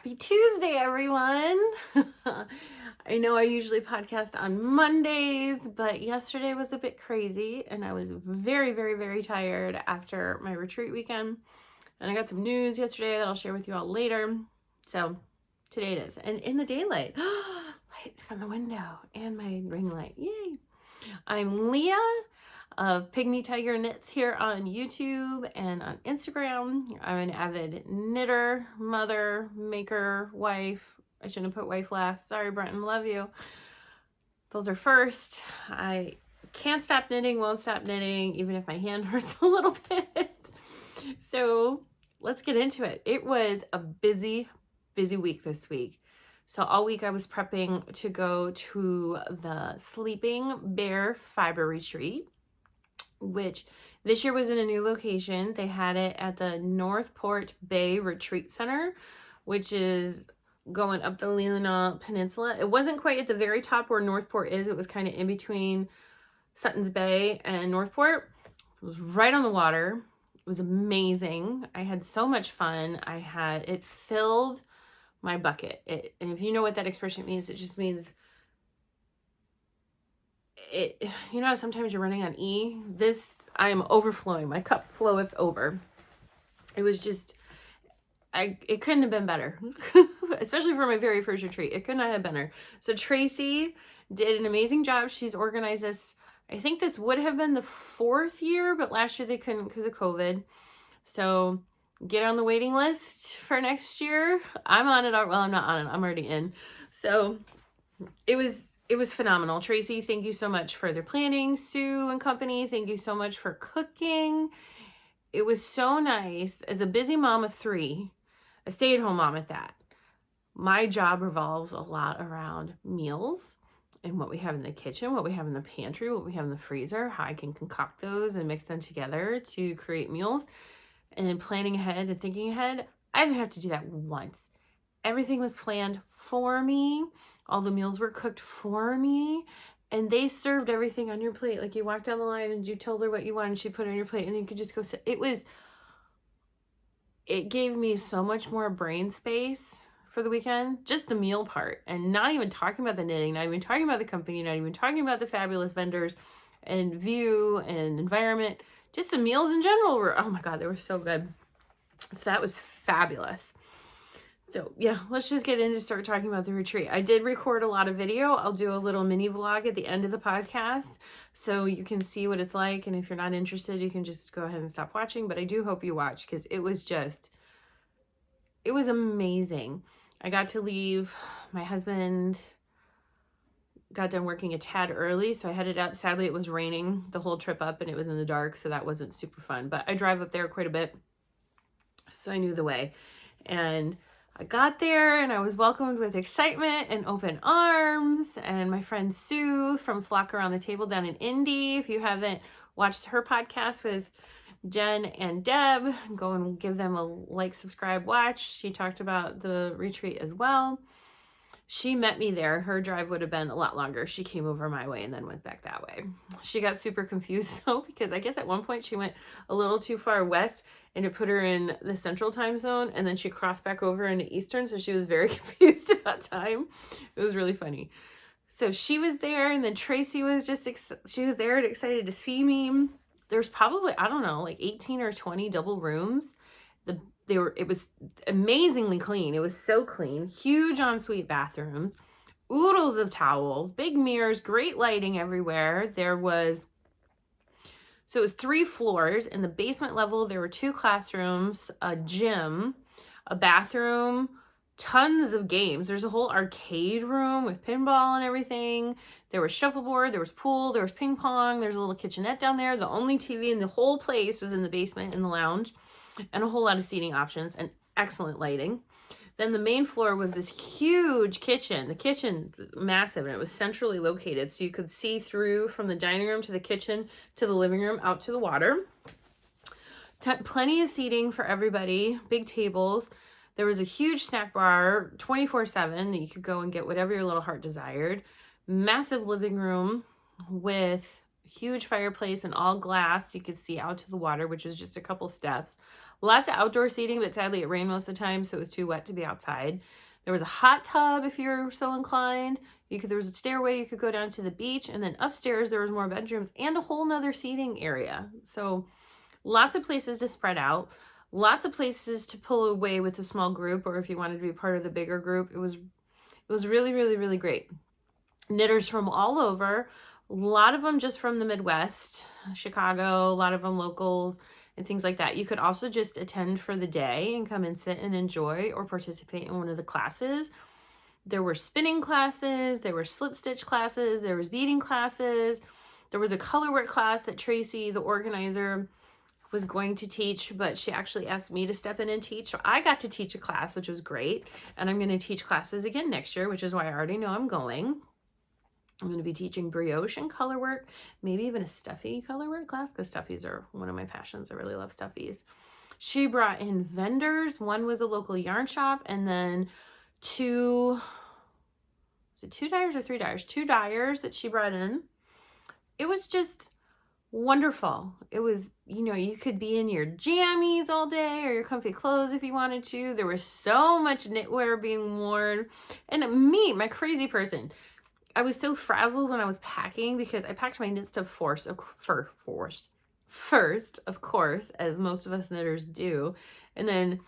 Happy Tuesday, everyone. I know I usually podcast on Mondays, but yesterday was a bit crazy and I was very, very, very tired after my retreat weekend. And I got some news yesterday that I'll share with you all later. So today it is. And in the daylight, light from the window and my ring light. Yay. I'm Leah of Pygmy Tiger Knits here on YouTube and on Instagram. I'm an avid knitter, mother, maker, wife. I shouldn't have put wife last. Sorry, Brenton, love you. Those are first. I can't stop knitting, won't stop knitting, even if my hand hurts a little bit. So let's get into it. It was a busy week this week. So all week I was prepping to go to the Sleeping Bear Fiber Retreat, which this year was in a new location. They had it at the Northport Bay Retreat Center, which is going up the Leelanau Peninsula. It wasn't quite at the very top where Northport is. It was kind of in between Suttons Bay and Northport. It was right on the water. It was amazing. I had so much fun. It filled my bucket. And if you know what that expression means, it just means you know, sometimes you're running on E. I am overflowing. My cup floweth over. It was just, it couldn't have been better, especially for my very first retreat. It could not have been better. So Tracy did an amazing job. She's organized this. I think this would have been the 4th year, but last year they couldn't because of COVID. So get on the waiting list for next year. I'm on it. Well, I'm not on it. I'm already in. So it was phenomenal. Tracy, thank you so much for their planning. Sue and company, thank you so much for cooking. It was so nice. As a busy mom of 3, a stay-at-home mom at that, my job revolves a lot around meals and what we have in the kitchen, what we have in the pantry, what we have in the freezer, how I can concoct those and mix them together to create meals. And planning ahead and thinking ahead, I didn't have to do that once. Everything was planned for me. All the meals were cooked for me, and they served everything on your plate. Like, you walked down the line and you told her what you wanted, she put it on your plate, and then you could just go sit. It gave me so much more brain space for the weekend, just the meal part, and not even talking about the knitting, not even talking about the company, not even talking about the fabulous vendors and view and environment. Just the meals in general were, oh my God, they were so good. So that was fabulous. So yeah, let's just get into start talking about the retreat. I did record a lot of video. I'll do a little mini vlog at the end of the podcast so you can see what it's like. And if you're not interested, you can just go ahead and stop watching. But I do hope you watch because it was amazing. I got to leave. My husband got done working a tad early, so I headed up. Sadly, it was raining the whole trip up and it was in the dark, so that wasn't super fun. But I drive up there quite a bit, so I knew the way. And I got there and I was welcomed with excitement and open arms. And my friend Sue from Flock Around the Table down in Indy, if you haven't watched her podcast with Jen and Deb, go and give them a like, subscribe, watch. She talked about the retreat as well. She met me there. Her drive would have been a lot longer. She came over my way and then went back that way. She got super confused though, because I guess at one point she went a little too far west and it put her in the central time zone, and then she crossed back over into Eastern. So she was very confused about time. It was really funny. So she was there, and then Tracy was she was there and excited to see me. There's probably, I don't know, like 18 or 20 double rooms. It was amazingly clean. It was so clean. Huge ensuite bathrooms, oodles of towels, big mirrors, great lighting everywhere. So it was 3 floors. In the basement level, there were 2 classrooms, a gym, a bathroom, tons of games. There's a whole arcade room with pinball and everything. There was shuffleboard, there was pool, there was ping pong, there's a little kitchenette down there. The only TV in the whole place was in the basement in the lounge, and a whole lot of seating options and excellent lighting. Then the main floor was this huge kitchen. The kitchen was massive and it was centrally located, so you could see through from the dining room to the kitchen to the living room out to the water. Plenty of seating for everybody, big tables. There was a huge snack bar 24/7 that you could go and get whatever your little heart desired. Massive living room with huge fireplace and all glass. You could see out to the water, which was just a couple steps. Lots of outdoor seating, but sadly it rained most of the time, so it was too wet to be outside. There was a hot tub if you're so inclined. There was a stairway you could go down to the beach, and then upstairs there was more bedrooms and a whole nother seating area. So lots of places to spread out, lots of places to pull away with a small group, or if you wanted to be part of the bigger group. It was really, really, really great. Knitters from all over, a lot of them just from the Midwest, Chicago, a lot of them locals and things like that. You could also just attend for the day and come and sit and enjoy or participate in one of the classes. There were spinning classes, there were slip stitch classes, there was beading classes. There was a colorwork class that Tracy, the organizer, was going to teach, but she actually asked me to step in and teach. So I got to teach a class, which was great. And I'm going to teach classes again next year, which is why I already know I'm going. I'm going to be teaching brioche and colorwork, maybe even a stuffy colorwork class, because stuffies are one of my passions. I really love stuffies. She brought in vendors. One was a local yarn shop, and then two dyers or 3 dyers? 2 dyers that she brought in. It was just wonderful. It was, you could be in your jammies all day or your comfy clothes if you wanted to. There was so much knitwear being worn. And me, my crazy person, I was so frazzled when I was packing because I packed my knit stuff first, of course, as most of us knitters do. And then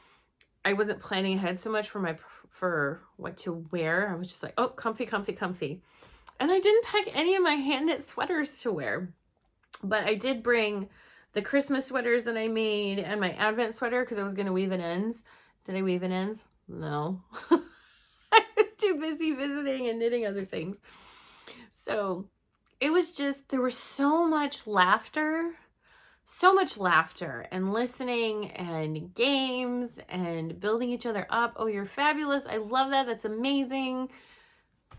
I wasn't planning ahead so much for what to wear. I was just like, oh, comfy. And I didn't pack any of my hand knit sweaters to wear. But I did bring the Christmas sweaters that I made and my Advent sweater because I was going to weave in ends. Did I weave in ends? No. I was too busy visiting and knitting other things. So it was just, there was so much laughter and listening and games and building each other up. Oh, you're fabulous. I love that. That's amazing.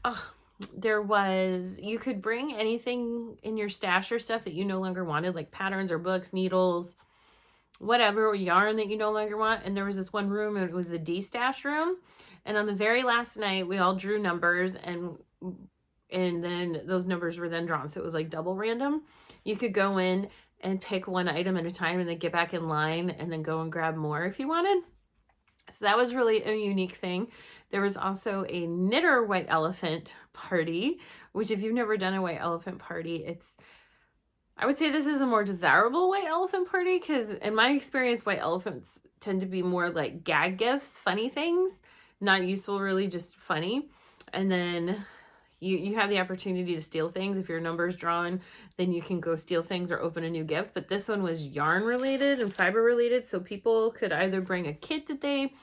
You could bring anything in your stash or stuff that you no longer wanted, like patterns or books, needles, whatever, yarn that you no longer want. And there was this one room, and it was the D-stash room. And on the very last night, we all drew numbers, and then those numbers were then drawn. So it was like double random. You could go in and pick one item at a time and then get back in line and then go and grab more if you wanted. So that was really a unique thing. There was also a knitter white elephant party, which if you've never done a white elephant party, I would say this is a more desirable white elephant party because in my experience, white elephants tend to be more like gag gifts, funny things, not useful, really just funny. And then you have the opportunity to steal things. If your number's drawn, then you can go steal things or open a new gift. But this one was yarn related and fiber related. So people could either bring a kit that they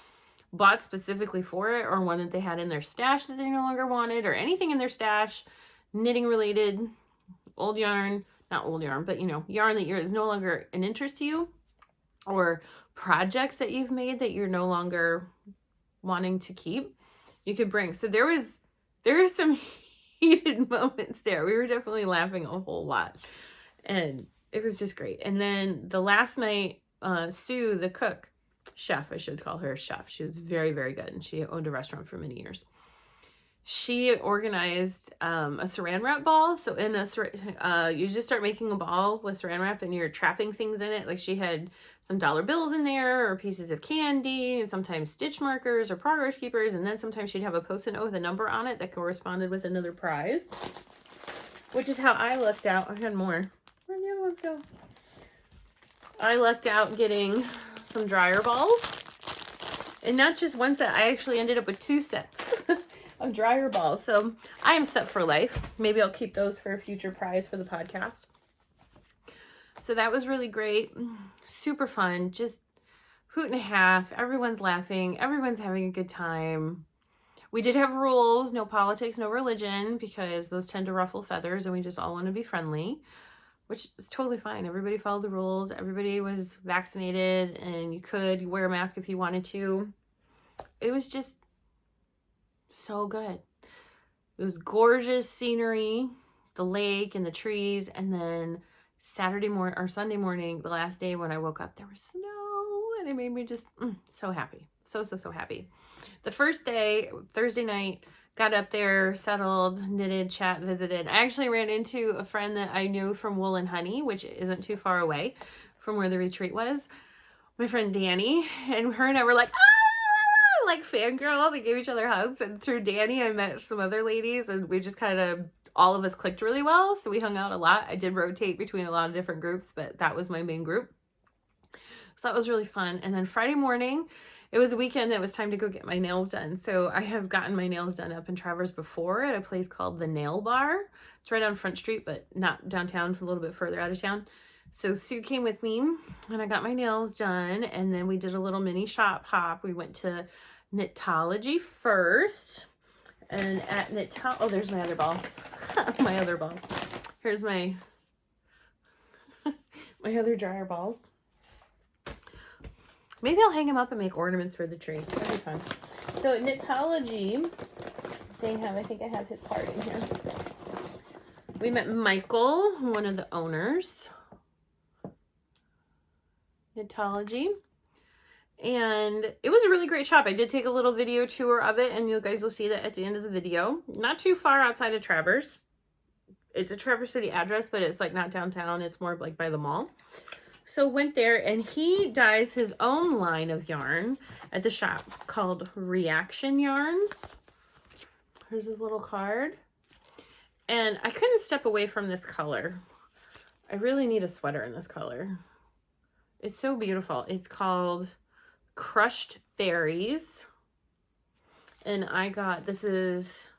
bought specifically for it, or one that they had in their stash that they no longer wanted, or anything in their stash, knitting related, old yarn, not old yarn, but yarn that is no longer an interest to you, or projects that you've made that you're no longer wanting to keep, you could bring. So there was some heated moments there. We were definitely laughing a whole lot, and it was just great. And then the last night, Sue, the chef, I should call her a chef. She was very, very good, and she owned a restaurant for many years. She organized a saran wrap ball. So you just start making a ball with saran wrap, and you're trapping things in it. Like she had some dollar bills in there, or pieces of candy, and sometimes stitch markers or progress keepers. And then sometimes she'd have a Post-it note with a number on it that corresponded with another prize, which is how I lucked out. I had more. Where'd the other ones go? I lucked out getting some dryer balls, and not just one set. I actually ended up with 2 sets of dryer balls. So I am set for life. Maybe I'll keep those for a future prize for the podcast. So that was really great. Super fun. Just hoot and a half. Everyone's laughing. Everyone's having a good time. We did have rules, no politics, no religion, because those tend to ruffle feathers, and we just all want to be friendly, which is totally fine. Everybody followed the rules. Everybody was vaccinated, and you could wear a mask if you wanted to. It was just so good. It was gorgeous scenery, the lake and the trees. And then Sunday morning, the last day when I woke up, there was snow, and it made me just so happy. So happy. The first day, Thursday night, got up there, settled, knitted, chat, visited. I actually ran into a friend that I knew from Wool and Honey, which isn't too far away from where the retreat was. my friend Danny, and her and I were like, ah, like fangirl. They gave each other hugs, and through Danny, I met some other ladies, and we just kind of, all of us clicked really well, so we hung out a lot. I did rotate between a lot of different groups, but that was my main group. So that was really fun. And then Friday morning, it was a weekend. It was time to go get my nails done. So I have gotten my nails done up in Traverse before at a place called the Nail Bar. It's right on Front Street, but not downtown, a little bit further out of town. So Sue came with me and I got my nails done. And then we did a little mini shop hop. We went to Knitology first. And at oh, there's my other balls. My other balls. Here's my other dryer balls. Maybe I'll hang them up and make ornaments for the tree. That'd be fun. So at Knitology, they have, I think I have his card in here. We met Michael, one of the owners. Knitology. And it was a really great shop. I did take a little video tour of it, and you guys will see that at the end of the video. Not too far outside of Traverse. It's a Traverse City address, but it's like not downtown. It's more like by the mall. So went there, and he dyes his own line of yarn at the shop called Reaction Yarns. Here's his little card. And I couldn't step away from this color. I really need a sweater in this color. It's so beautiful. It's called Crushed Berries. And I got, this is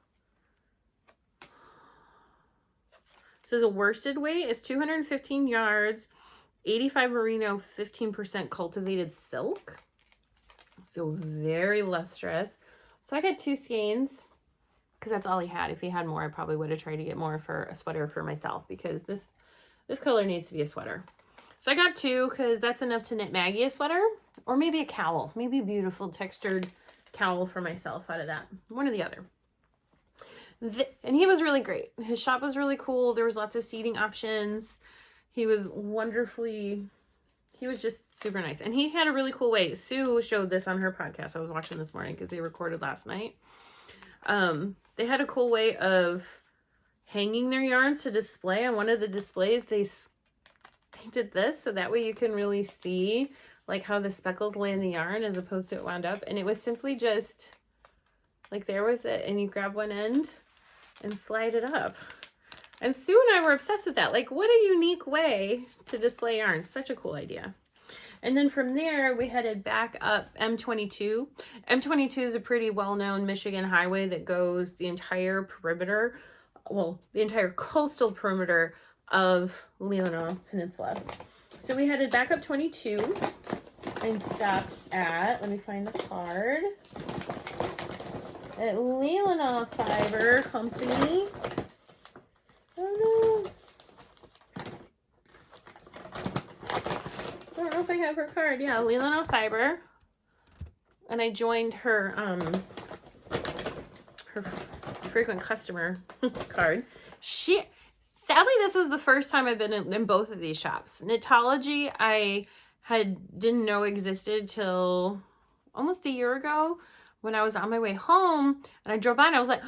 a worsted weight. It's 215 yards. 85 merino, 15% cultivated silk. So very lustrous. So I got 2 skeins because that's all he had. If he had more, I probably would have tried to get more for a sweater for myself, because this color needs to be a sweater. So I got 2 because that's enough to knit Maggie a sweater, or maybe a cowl, maybe a beautiful textured cowl for myself out of that. One or the other. And he was really great. His shop was really cool. There was lots of seating options. He was just super nice. And he had a really cool way. Sue showed this on her podcast I was watching this morning because they recorded last night. They had a cool way of hanging their yarns to display. On one of the displays, they did this, so that way you can really see like how the speckles lay in the yarn as opposed to it wound up. And it was simply just like, there was it, and you grab one end and slide it up. And Sue and I were obsessed with that. Like, what a unique way to display yarn. Such a cool idea. And then from there, we headed back up M22. M22 is a pretty well-known Michigan highway that goes the entire perimeter, well, the entire coastal perimeter of Leelanau Peninsula. So we headed back up 22 and stopped at, let me find the card, at Leelanau Fiber Company. Oh no. I don't know if I have her card. Yeah, Leelanau Fiber. And I joined her frequent customer card. Sadly, this was the first time I've been in both of these shops. Knitology, I didn't know existed till almost a year ago when I was on my way home, and I drove by and I was like,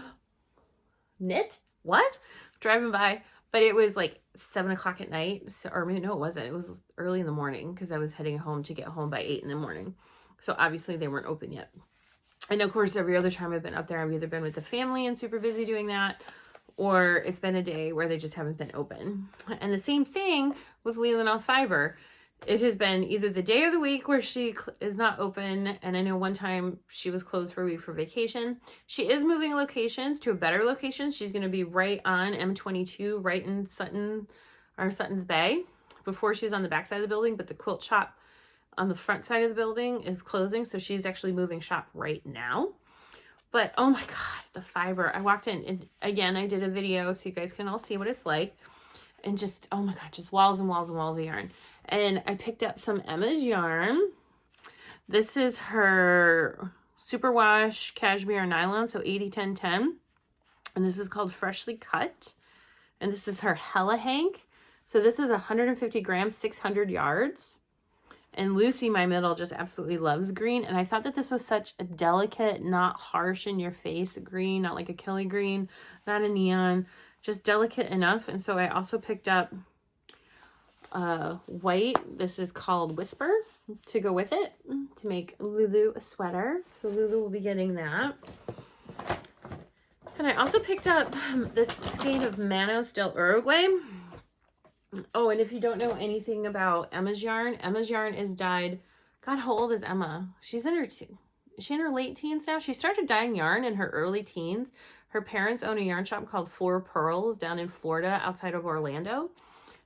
knit? What? Driving by, but it was like 7 o'clock at night. So, or maybe no, it wasn't. It was early in the morning because I was heading home to get home by 8 in the morning. So obviously they weren't open yet. And of course, every other time I've been up there, I've either been with the family and super busy doing that, or it's been a day where they just haven't been open. And the same thing with Leelanau Fiber. It has been either the day of the week where she is not open, and I know one time she was closed for a week for vacation. She is moving locations to a better location. She's going to be right on M22, right in Sutton's Bay. Before she was on the back side of the building, but the quilt shop on the front side of the building is closing, so she's actually moving shop right now. But oh my god, the fiber. I walked in, and again, I did a video so you guys can all see what it's like. And just, oh my god, just walls and walls and walls of yarn. And I picked up some Emma's yarn. This is her superwash cashmere nylon, so 80-10-10. And this is called Freshly Cut. And this is her Hella Hank. So this is 150 grams, 600 yards. And Lucy, my middle, just absolutely loves green. And I thought that this was such a delicate, not harsh in your face green, not like a Kelly green, not a neon, just delicate enough. And so I also picked up white. This is called Whisper. to go with it to make Lulu a sweater. So Lulu will be getting that. And I also picked up this skein of Manos del Uruguay. Oh, and if you don't know anything about Emma's yarn is dyed. God, how old is Emma? She's in her late teens now. She started dyeing yarn in her early teens. Her parents own a yarn shop called Four Pearls down in Florida outside of Orlando.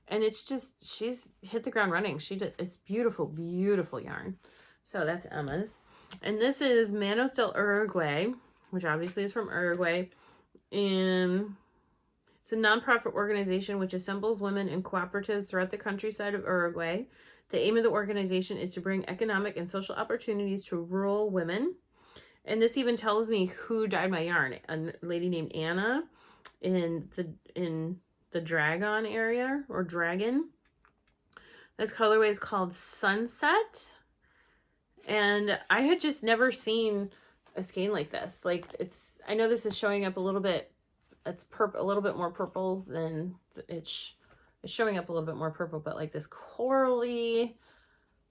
And it's just, she's hit the ground running. It's beautiful, beautiful yarn. So that's Emma's. And this is Manos del Uruguay, which obviously is from Uruguay. And it's a nonprofit organization which assembles women in cooperatives throughout the countryside of Uruguay. The aim of the organization is to bring economic and social opportunities to rural women. And this even tells me who dyed my yarn. A lady named Anna in the Dragon area, or Dragon. This colorway is called Sunset. And I had just never seen a skein like this. Like, I know this is showing up a little bit, it's a little bit more purple than it's showing up a little bit more purple, but like this corally,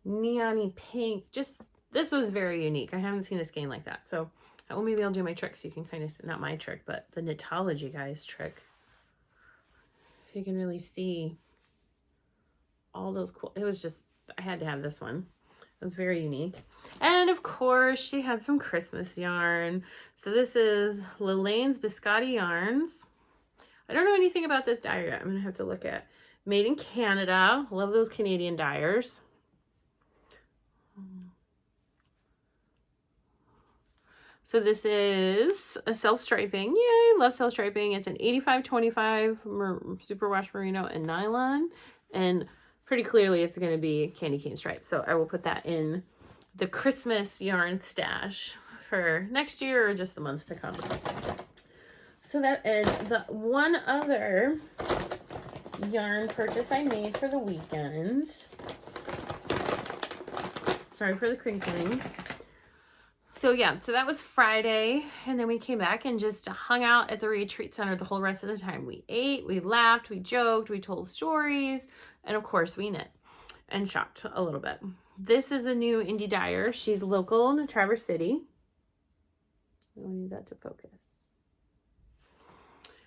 neon-y pink, this was very unique. I haven't seen a skein like that. So maybe I'll do my trick so you can kind of, not my trick, but the Knitology guy's trick. So you can really see all those cool, I had to have this one. It was very unique. And of course, she had some Christmas yarn. So this is Lilaine's Biscotti Yarns. I don't know anything about this dyer yet. I'm going to have to look at. Made in Canada. Love those Canadian dyers. So this is a self-striping. Yay, love self-striping. It's an 85-25 superwash merino and nylon. And pretty clearly it's going to be candy cane stripe. So I will put that in the Christmas yarn stash for next year or just the months to come. So that, and the one other yarn purchase I made for the weekend. Sorry for the crinkling. So yeah, so that was Friday, and then we came back and just hung out at the retreat center the whole rest of the time. We ate, we laughed, we joked, we told stories, and of course we knit and shopped a little bit. This is a new indie dyer. She's local in Traverse City. I need that to focus.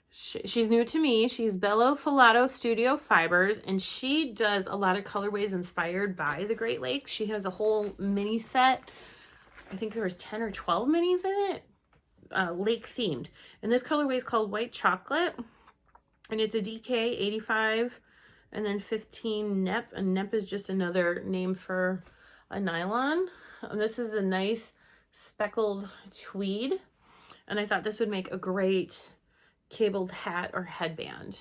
She's new to me. She's Bello Filato Studio Fibers, and she does a lot of colorways inspired by the Great Lakes. She has a whole mini set. I think there was 10 or 12 minis in it, lake themed. And this colorway is called White Chocolate, and it's a DK 85 and then 15 NEP, and NEP is just another name for a nylon. And this is a nice speckled tweed, and I thought this would make a great cabled hat or headband,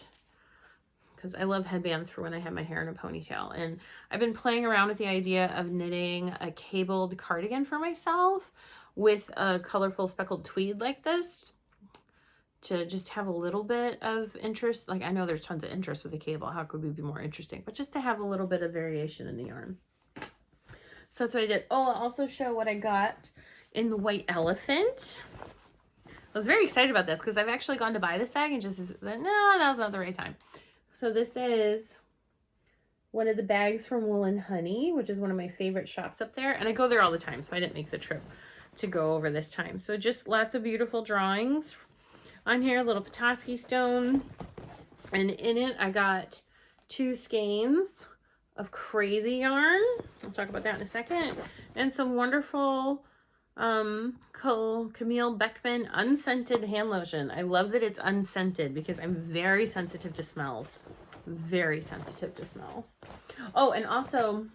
because I love headbands for when I have my hair in a ponytail. And I've been playing around with the idea of knitting a cabled cardigan for myself with a colorful speckled tweed like this, to just have a little bit of interest. Like, I know there's tons of interest with a cable. How could we be more interesting? But just to have a little bit of variation in the yarn. So that's what I did. Oh, I'll also show what I got in the White Elephant. I was very excited about this because I've actually gone to buy this bag and just thought, no, that was not the right time. So this is one of the bags from Wool and Honey, which is one of my favorite shops up there. And I go there all the time, so I didn't make the trip to go over this time. So just lots of beautiful drawings on here, little Petoskey stone. And in it, I got 2 skeins of crazy yarn. I'll talk about that in a second. And some wonderful Camille Beckman unscented hand lotion. I love that it's unscented because I'm very sensitive to smells. Very sensitive to smells. Oh, and also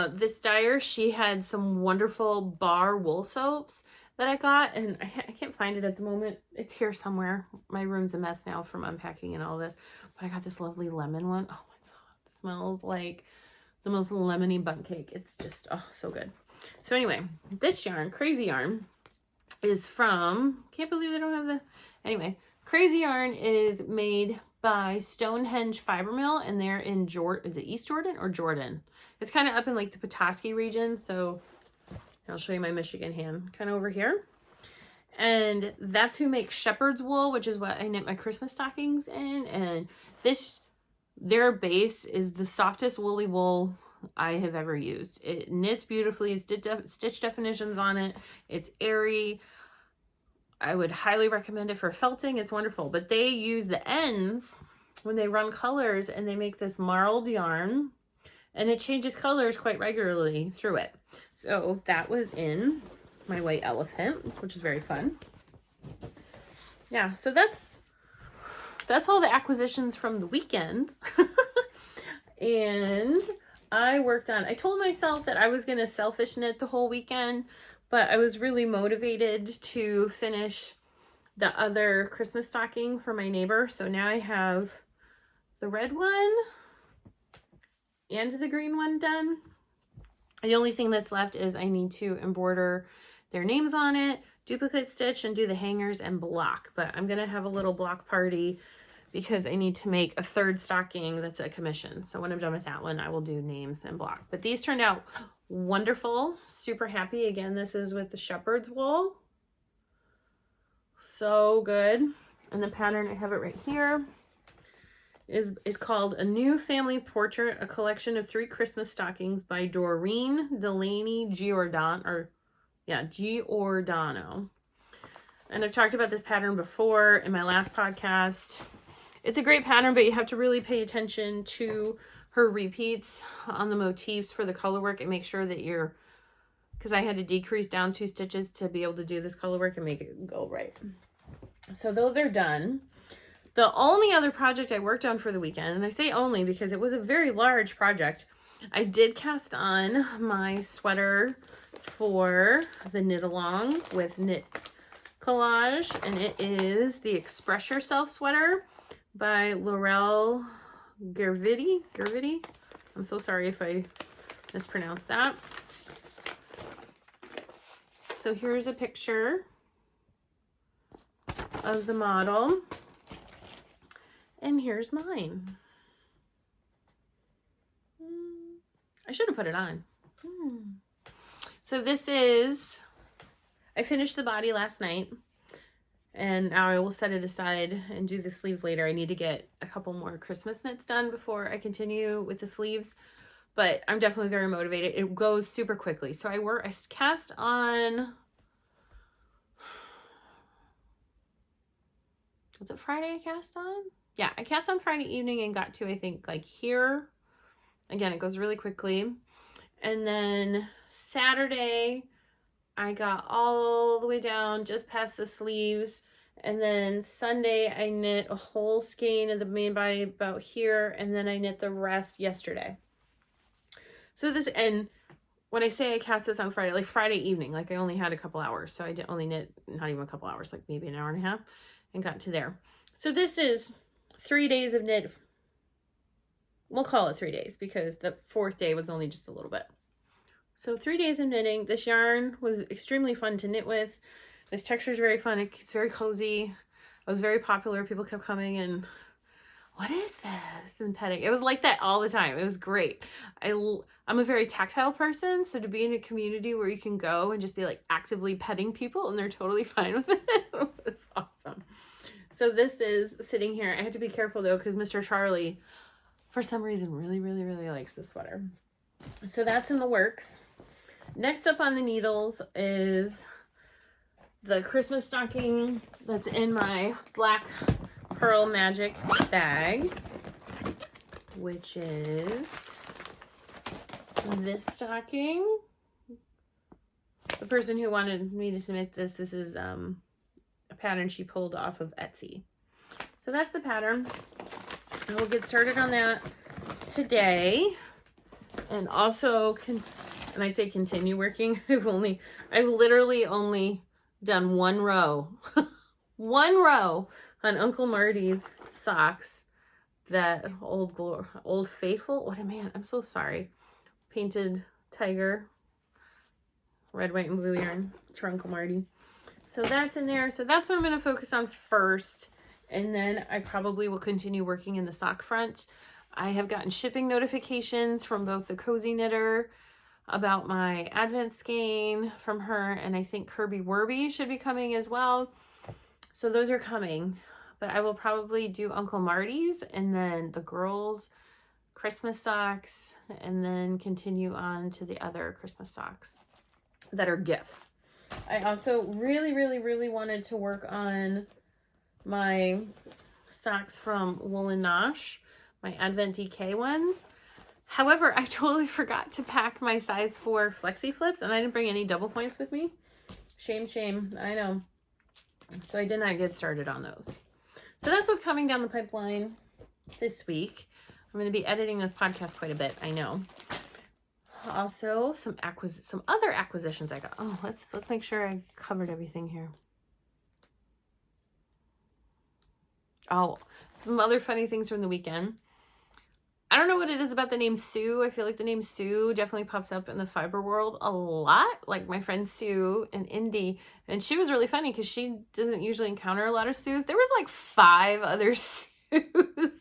this dyer, she had some wonderful bar wool soaps that I got, and I can't find it at the moment. It's here somewhere. My room's a mess now from unpacking and all this, but I got this lovely lemon one. Oh my god, it smells like the most lemony bundt cake. It's just, oh, so good. So anyway, this yarn, Crazy Yarn, is from, can't believe they don't have the, anyway, Crazy Yarn is made by Stonehenge Fiber Mill, and they're in is it East Jordan or Jordan? It's kind of up in like the Petoskey region, so I'll show you my Michigan hand kind of over here. And that's who makes shepherd's wool, which is what I knit my Christmas stockings in. And their base is the softest woolly wool I have ever used. It knits beautifully. It's stitch definitions on it. It's airy. I would highly recommend it for felting. It's wonderful. But they use the ends when they run colors, and they make this marled yarn, and it changes colors quite regularly through it. So that was in my white elephant, which is very fun. Yeah, so that's all the acquisitions from the weekend. And I told myself that I was going to selfish knit the whole weekend, but I was really motivated to finish the other Christmas stocking for my neighbor. So now I have the red one and the green one done. The only thing that's left is I need to embroider their names on it, duplicate stitch, and do the hangers and block. But I'm going to have a little block party because I need to make a third stocking that's a commission. So when I'm done with that one, I will do names and block. But these turned out wonderful. Super happy. Again, this is with the shepherd's wool. So good. And the pattern, I have it right here, is called A New Family Portrait, a collection of 3 Christmas stockings by Doreen Delaney Giordano. And I've talked about this pattern before in my last podcast. It's a great pattern, but you have to really pay attention to her repeats on the motifs for the color work and make sure that because I had to decrease down 2 stitches to be able to do this color work and make it go right. So those are done. The only other project I worked on for the weekend, and I say only because it was a very large project, I did cast on my sweater for the knit along with Knit Collage, and it is the Express Yourself sweater by Laurel Gerviti. I'm so sorry if I mispronounced that. So here's a picture of the model. And here's mine. I should have put it on. So this is, I finished the body last night, and now I will set it aside and do the sleeves later. I need to get a couple more Christmas knits done before I continue with the sleeves, but I'm definitely very motivated. It goes super quickly. So I cast on, was it Friday I cast on? Yeah, I cast on Friday evening and got to, I think, like here. Again, it goes really quickly. And then Saturday, I got all the way down just past the sleeves. And then Sunday, I knit a whole skein of the main body about here. And then I knit the rest yesterday. So this, and when I say I cast this on Friday, like Friday evening, like I only had a couple hours. So I did only knit, not even a couple hours, like maybe an hour and a half, and got to there. So this is 3 days of knit. We'll call it 3 days because the 4th day was only just a little bit. So 3 days of knitting. This yarn was extremely fun to knit with. This texture is very fun. It's very cozy. It was very popular. People kept coming and, what is this? And petting. It was like that all the time. It was great. I'm a very tactile person. So to be in a community where you can go and just be like actively petting people and they're totally fine with it, it's awesome. So this is sitting here. I had to be careful though, because Mr. Charlie, for some reason, really, really, really likes this sweater. So that's in the works. Next up on the needles is the Christmas stocking that's in my Black Pearl Magic bag, which is this stocking. The person who wanted me to submit this is a pattern she pulled off of Etsy. So that's the pattern. I will get started on that today, and also and I say continue working. I've literally only done 1 row, 1 row on Uncle Marty's socks. That old faithful. What a man! I'm so sorry. Painted tiger, red, white, and blue yarn for Uncle Marty. So that's in there. So that's what I'm going to focus on first. And then I probably will continue working in the sock front. I have gotten shipping notifications from both the Cozy Knitter about my Advent skein from her, and I think Kirby Werby should be coming as well. So those are coming. But I will probably do Uncle Marty's, and then the girls' Christmas socks, and then continue on to the other Christmas socks that are gifts. I also really, really, really wanted to work on my socks from Wool and Nosh, my Advent DK ones. However, I totally forgot to pack my size 4 flexi flips, and I didn't bring any double points with me. Shame, shame, I know. So I did not get started on those. So that's what's coming down the pipeline this week. I'm going to be editing this podcast quite a bit, I know. Also, some other acquisitions I got. Oh, let's make sure I covered everything here. Oh, some other funny things from the weekend. I don't know what it is about the name Sue. I feel like the name Sue definitely pops up in the fiber world a lot. Like my friend Sue in Indy. And she was really funny because she doesn't usually encounter a lot of Sues. There was like 5 other Sues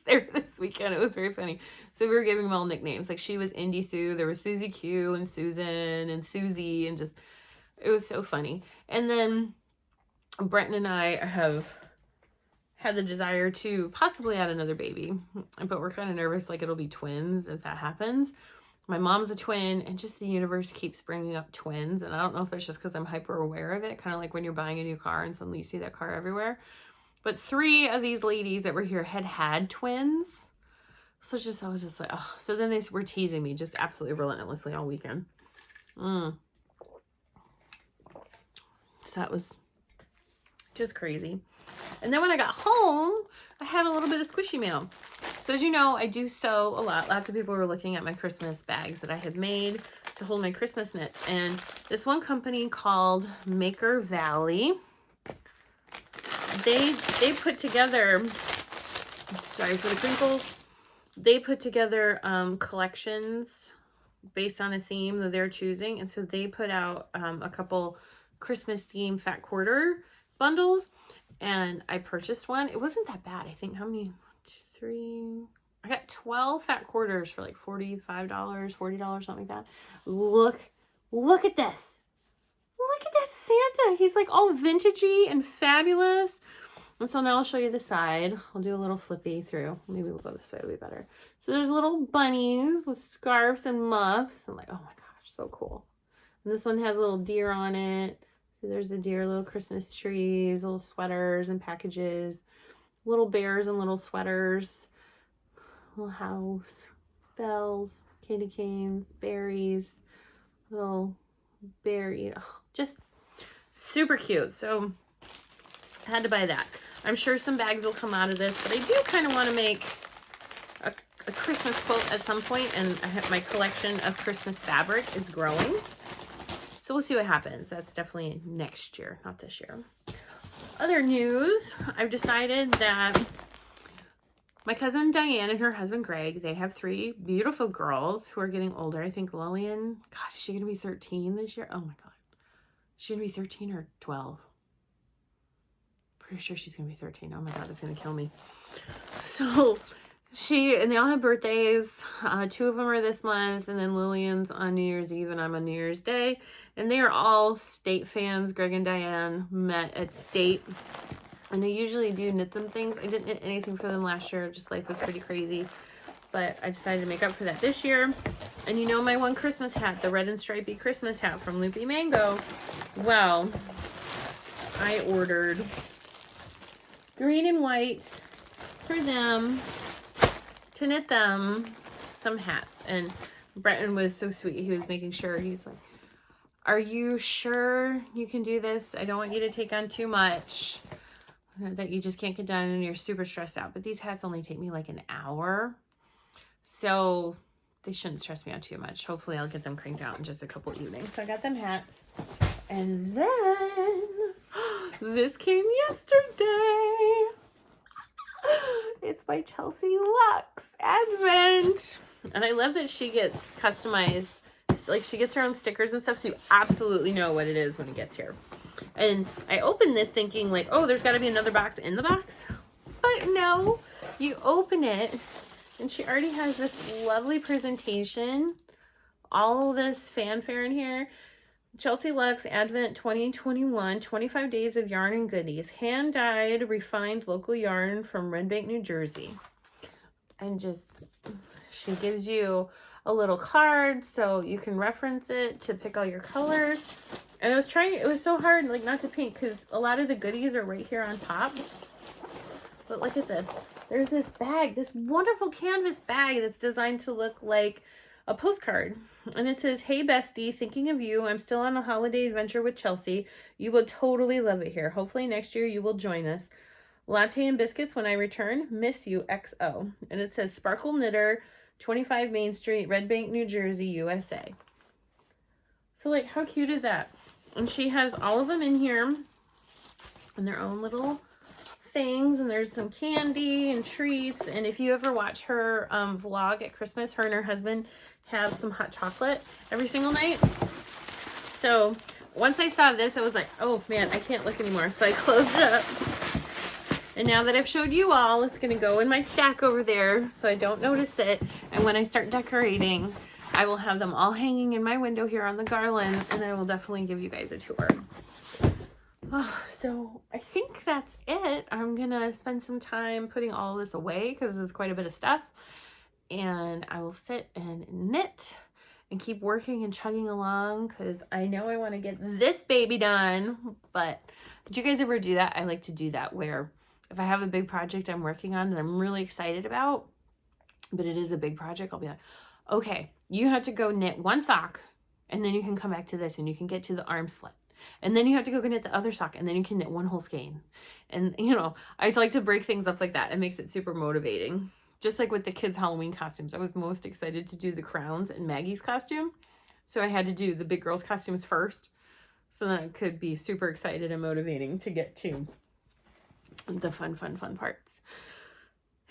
there this weekend. It was very funny. So we were giving them all nicknames. Like she was Indy Sue. There was Susie Q and Susan and Susie. And just, it was so funny. And then Brenton and I have had the desire to possibly add another baby, but we're kind of nervous like it'll be twins if that happens. My mom's a twin, and just the universe keeps bringing up twins, and I don't know if it's just because I'm hyper aware of it, kind of like when you're buying a new car and suddenly you see that car everywhere. But 3 of these ladies that were here had twins, so I was just like, oh. So then they were teasing me just absolutely relentlessly all weekend. So that was just crazy. And then when I got home, I had a little bit of squishy mail. So as you know, I do sew a lot. Lots of people were looking at my Christmas bags that I had made to hold my Christmas knits. And this one company called Maker Valley, they put together, sorry for the crinkles, they put together collections based on a theme that they're choosing. And so they put out a couple Christmas theme fat quarter bundles. And I purchased one. It wasn't that bad. I think how many? 1, 2, 3. I got 12 fat quarters for like $45, $40, something like that. Look at this. Look at that Santa. He's like all vintagey and fabulous. And so now I'll show you the side. I'll do a little flippy through. Maybe we'll go this way. It'll be better. So there's little bunnies with scarves and muffs. I'm like, oh my gosh, so cool. And this one has a little deer on it. So there's the deer, little Christmas trees, little sweaters and packages, little bears and little sweaters, little house, bells, candy canes, berries, little berry, just super cute. So I had to buy that. I'm sure some bags will come out of this, but I do kind of want to make a Christmas quilt at some point, and my collection of Christmas fabric is growing. So we'll see what happens. That's definitely next year, not this year. Other news, I've decided that my cousin Diane and her husband Greg, they have 3 beautiful girls who are getting older. I think Lillian, God, is she going to be 13 this year? Oh my God. Is she going to be 13 or 12? Pretty sure she's going to be 13. Oh my God, that's going to kill me. So and they all have birthdays. 2 of them are this month, and then Lillian's on New Year's Eve, and I'm on New Year's Day. And they are all State fans. Greg and Diane met at State, and they usually do knit them things. I didn't knit anything for them last year. Just life was pretty crazy, but I decided to make up for that this year. And you know my one Christmas hat, the red and stripy Christmas hat from Loopy Mango. Well, I ordered green and white for them to knit them some hats. And Brenton was so sweet. He was making sure, he's like, are you sure you can do this? I don't want you to take on too much that you just can't get done and you're super stressed out. But these hats only take me like an hour, so they shouldn't stress me out too much. Hopefully I'll get them cranked out in just a couple evenings. So I got them hats. And then this came yesterday. It's by Chelsea Lux Advent. And I love that she gets customized. Like she gets her own stickers and stuff, so you absolutely know what it is when it gets here. And I opened this thinking like, oh, there's got to be another box in the box. But no, you open it and she already has this lovely presentation. All this fanfare in here. Chelsea Lux Advent 2021, 25 days of yarn and goodies. Hand-dyed, refined local yarn from Red Bank, New Jersey. And just, she gives you a little card so you can reference it to pick all your colors. And I was trying, it was so hard like not to paint because a lot of the goodies are right here on top. But look at this. There's this bag, this wonderful canvas bag that's designed to look like a postcard. And it says, "Hey bestie, thinking of you. I'm still on a holiday adventure with Chelsea. You will totally love it here. Hopefully next year you will join us. Latte and biscuits when I return. Miss you, XO." And it says Sparkle Knitter, 25 Main Street, Red Bank, New Jersey, USA. So like, how cute is that? And she has all of them in here in their own little things, and there's some candy and treats. And if you ever watch her vlog at Christmas, her and her husband have some hot chocolate every single night. So once I saw this, I was like, oh man, I can't look anymore. So I closed it up. And now that I've showed you all, it's going to go in my stack over there so I don't notice it. And when I start decorating, I will have them all hanging in my window here on the garland, and I will definitely give you guys a tour. Oh, so I think that's it. I'm going to spend some time putting all of this away because it's quite a bit of stuff. And I will sit and knit and keep working and chugging along because I know I want to get this baby done. But did you guys ever do that? I like to do that where if I have a big project I'm working on that I'm really excited about, but it is a big project, I'll be like, okay, you have to go knit one sock and then you can come back to this and you can get to the arm slit. And then you have to go knit the other sock and then you can knit one whole skein. And you know, I just like to break things up like that. It makes it super motivating. Just like with the kids' Halloween costumes, I was most excited to do the crowns and Maggie's costume. So I had to do the big girls' costumes first. So then I could be super excited and motivating to get to the fun parts.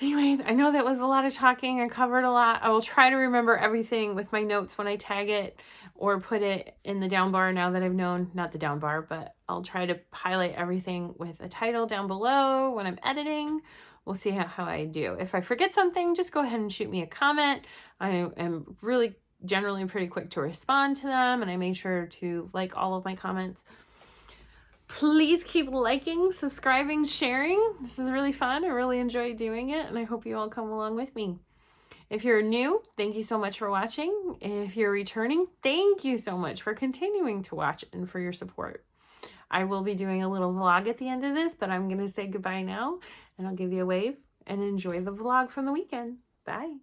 Anyway, I know that was a lot of talking. I covered a lot. I will try to remember everything with my notes when I tag it or put it in the down bar now that I've known, not the down bar, but I'll try to highlight everything with a title down below when I'm editing. We'll see how I do. If I forget something, just go ahead and shoot me a comment. I am really generally pretty quick to respond to them, and I made sure to like all of my comments. Please keep liking, subscribing, sharing. This is really fun. I really enjoy doing it, and I hope you all come along with me. If you're new, thank you so much for watching. If you're returning, thank you so much for continuing to watch and for your support. I will be doing a little vlog at the end of this, but I'm going to say goodbye now, and I'll give you a wave and enjoy the vlog from the weekend. Bye.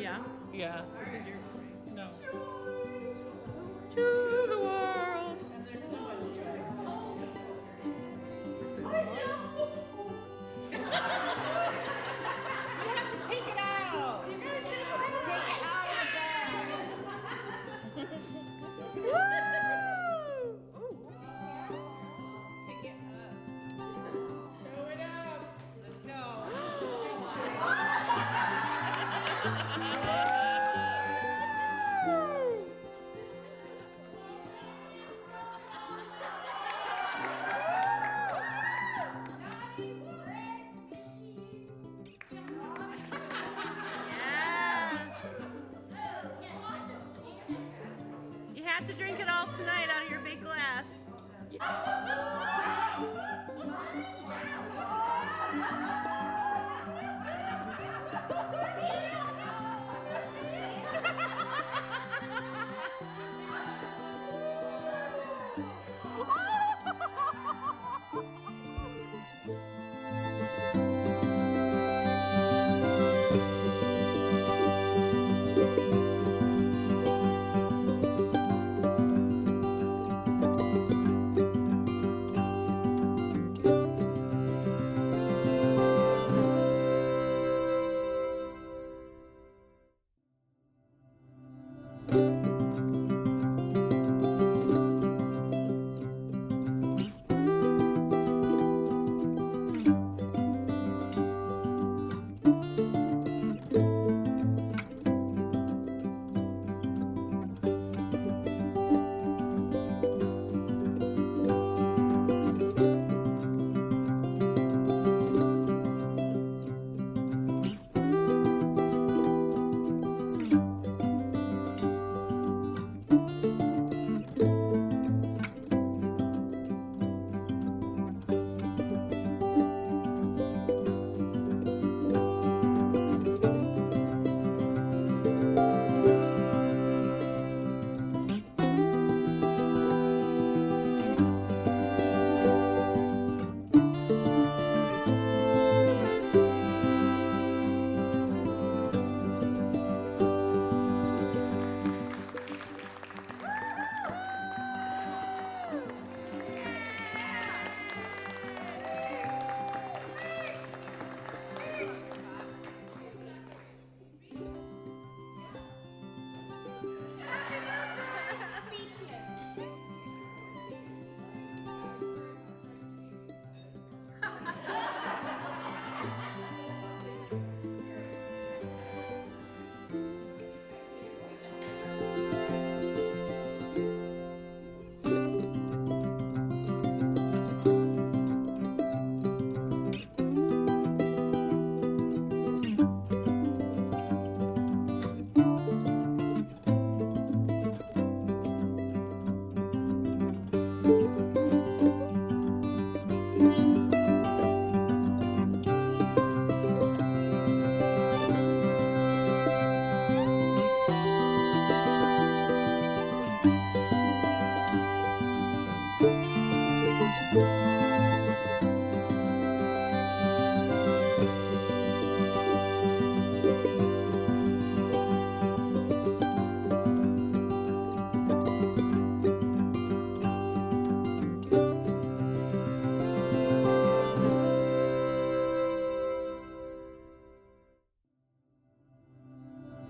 Yeah. Yeah. This is your. No. To the world. And there's so much joy. You have to take it out. You gotta take it out of the bag. Woo! Ooh. Pick it up. Show it up. Let's go. You have to drink it all tonight out of your big glass.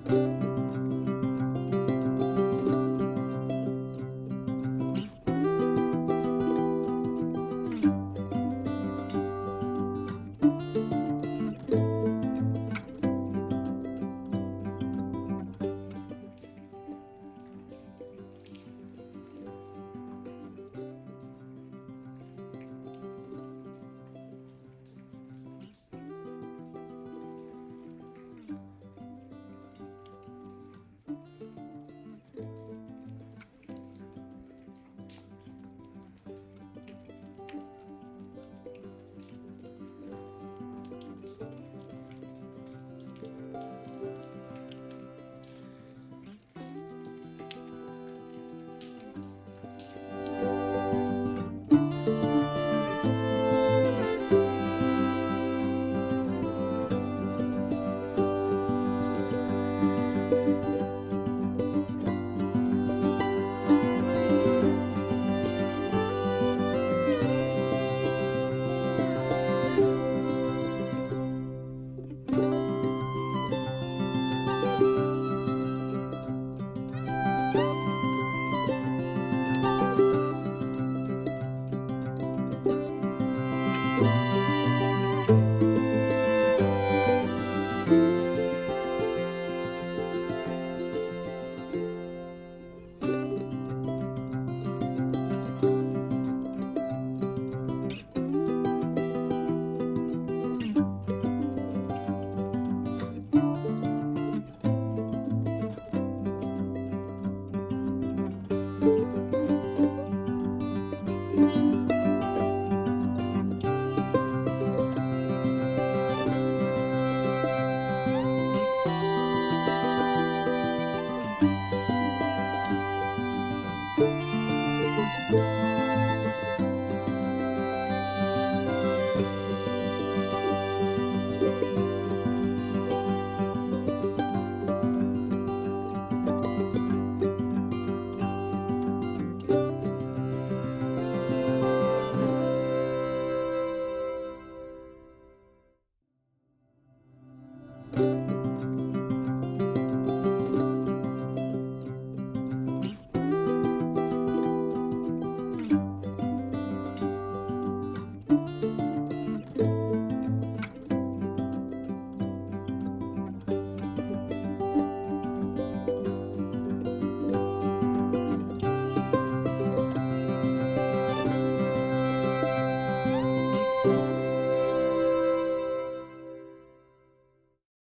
you